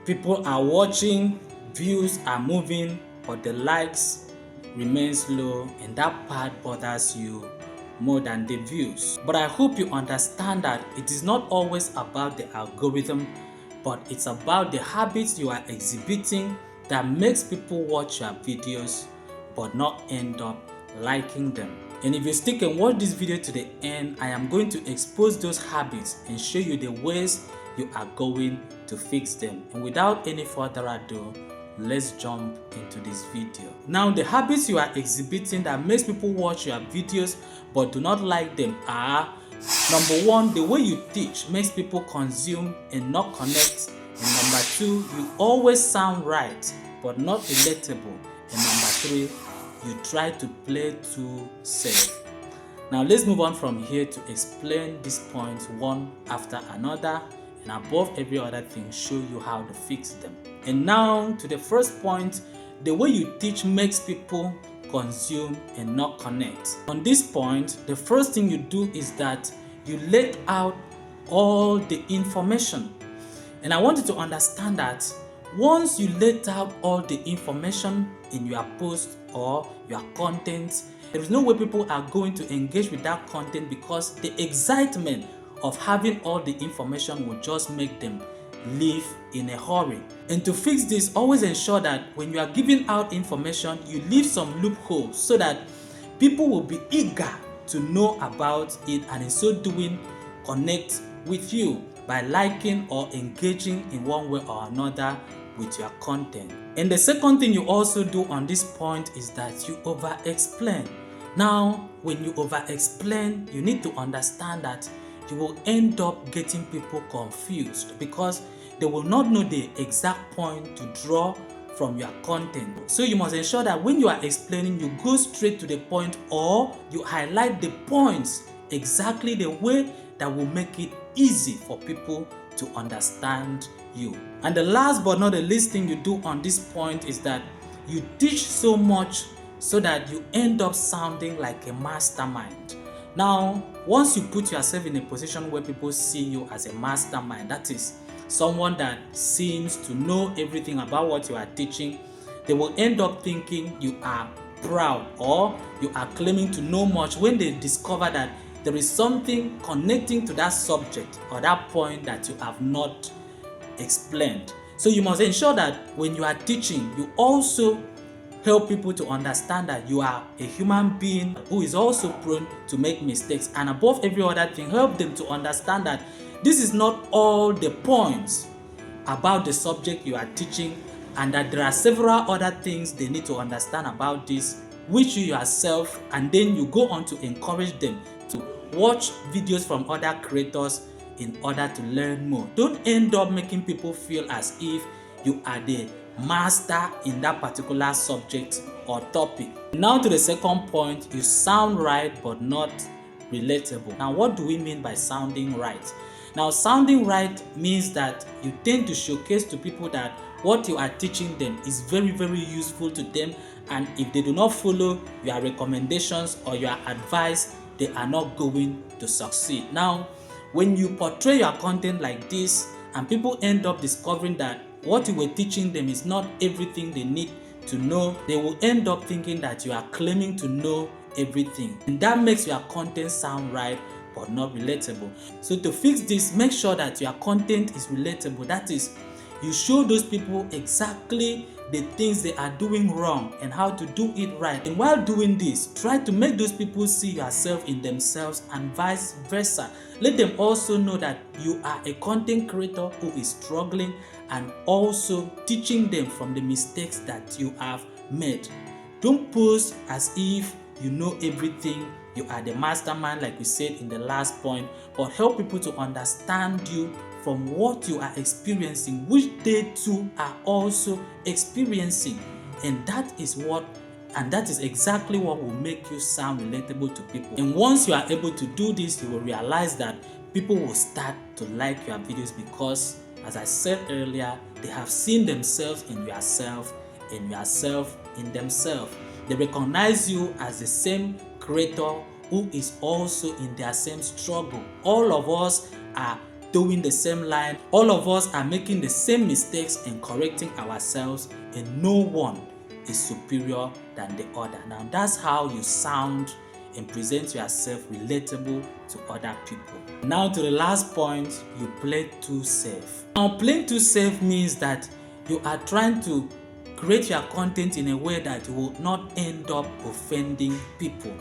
People are watching, views are moving, but the likes remains low, and that part bothers you more than the views. But I hope you understand that it is not always about the algorithm, but it's about the habits you are exhibiting that makes people watch your videos but not end up liking them. And if you stick and watch this video to the end, I am going to expose those habits and show you the ways you are going to fix them. And without any further ado, let's jump into this video. Now, the habits you are exhibiting that makes people watch your videos but do not like them are: number one, the way you teach makes people consume and not connect. And number two, you always sound right but not relatable. And number three, you try to play too safe. Now let's move on from here to explain these points one after another, and above every other thing, show you how to fix them. And now to the first point: the way you teach makes people consume and not connect. On this point, the first thing you do is that you let out all the information. And I want you to understand that once you let out all the information in your post or your content, there is no way people are going to engage with that content, because the excitement of having all the information will just make them leave in a hurry. And to fix this, always ensure that when you are giving out information, you leave some loopholes so that people will be eager to know about it, and in so doing connect with you by liking or engaging in one way or another with your content. And the second thing you also do on this point is that you over explain. Now, when you over explain, you need to understand that you will end up getting people confused, because they will not know the exact point to draw from your content. So you must ensure that when you are explaining, you go straight to the point, or you highlight the points exactly the way that will make it easy for people to understand you. And the last but not the least thing you do on this point is that you teach so much so that you end up sounding like a mastermind. Now, once you put yourself in a position where people see you as a mastermind, that is someone that seems to know everything about what you are teaching, they will end up thinking you are proud or you are claiming to know much, when they discover that there is something connecting to that subject or that point that you have not explained. So you must ensure that when you are teaching, you also help people to understand that you are a human being who is also prone to make mistakes, and above every other thing, help them to understand that this is not all the points about the subject you are teaching, and that there are several other things they need to understand about this, which you yourself, and then you go on to encourage them to watch videos from other creators in order to learn more. Don't end up making people feel as if you are the master in that particular subject or topic. Now to the second point: you sound right but not relatable. Now, what do we mean by sounding right? Now, sounding right means that you tend to showcase to people that what you are teaching them is very, very useful to them, and if they do not follow your recommendations or your advice, they are not going to succeed. Now, when you portray your content like this and people end up discovering that what you were teaching them is not everything they need to know, they will end up thinking that you are claiming to know everything, and that makes your content sound right but not relatable. So to fix this, make sure that your content is relatable. That is, you show those people exactly the things they are doing wrong and how to do it right. And while doing this, try to make those people see yourself in themselves, and vice versa. Let them also know that you are a content creator who is struggling, and also teaching them from the mistakes that you have made. Don't pose as if you know everything, you are the mastermind like we said in the last point, but help people to understand you from what you are experiencing, which they too are also experiencing. And that is exactly what will make you sound relatable to people. And once you are able to do this, you will realize that people will start to like your videos, because, as I said earlier, they have seen themselves in yourself and yourself in themselves. They recognize you as the same creator who is also in their same struggle. All of us are doing the same line. All of us are making the same mistakes and correcting ourselves, and no one is superior than the other. Now that's how you sound and present yourself relatable to other people. Now to the last point, you play too safe. Now playing too safe means that you are trying to create your content in a way that you will not end up offending people.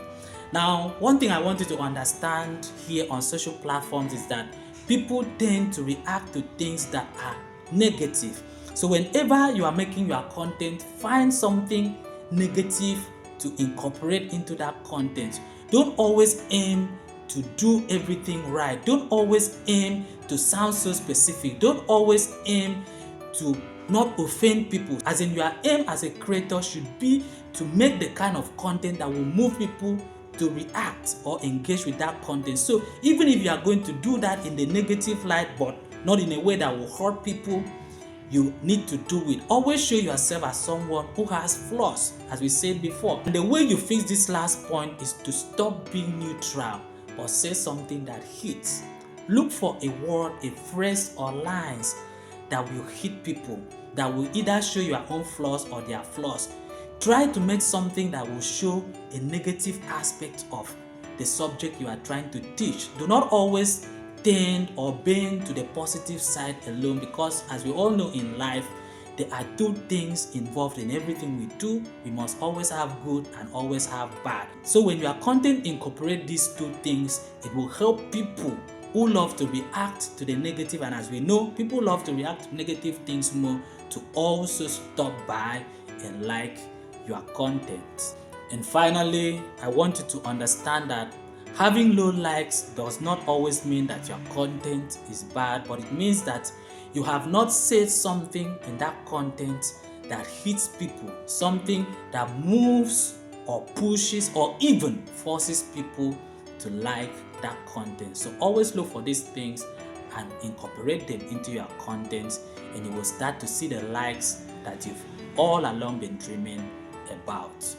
Now, one thing I want you to understand here on social platforms is that people tend to react to things that are negative. So whenever you are making your content, find something negative to incorporate into that content. Don't always aim to do everything right. Don't always aim to sound so specific. Don't always aim to not offend people. As in, your aim as a creator should be to make the kind of content that will move people to react or engage with that content. So even if you are going to do that in the negative light, but not in a way that will hurt people, you need to do it. Always show yourself as someone who has flaws, as we said before. And the way you fix this last point is to stop being neutral or say something that hits. Look for a word, a phrase, or lines that will hit people, that will either show your own flaws or their flaws. Try to make something that will show a negative aspect of the subject you are trying to teach. Do not always tend or bend to the positive side alone, because as we all know in life, there are two things involved in everything we do. We must always have good and always have bad. So when your content incorporate these two things, it will help people who love to react to the negative, and as we know, people love to react to negative things more, to also stop by and like your content. And finally, I want you to understand that having low likes does not always mean that your content is bad, but it means that you have not said something in that content that hits people, something that moves or pushes or even forces people to like that content. So always look for these things and incorporate them into your content, and you will start to see the likes that you've all along been dreaming about.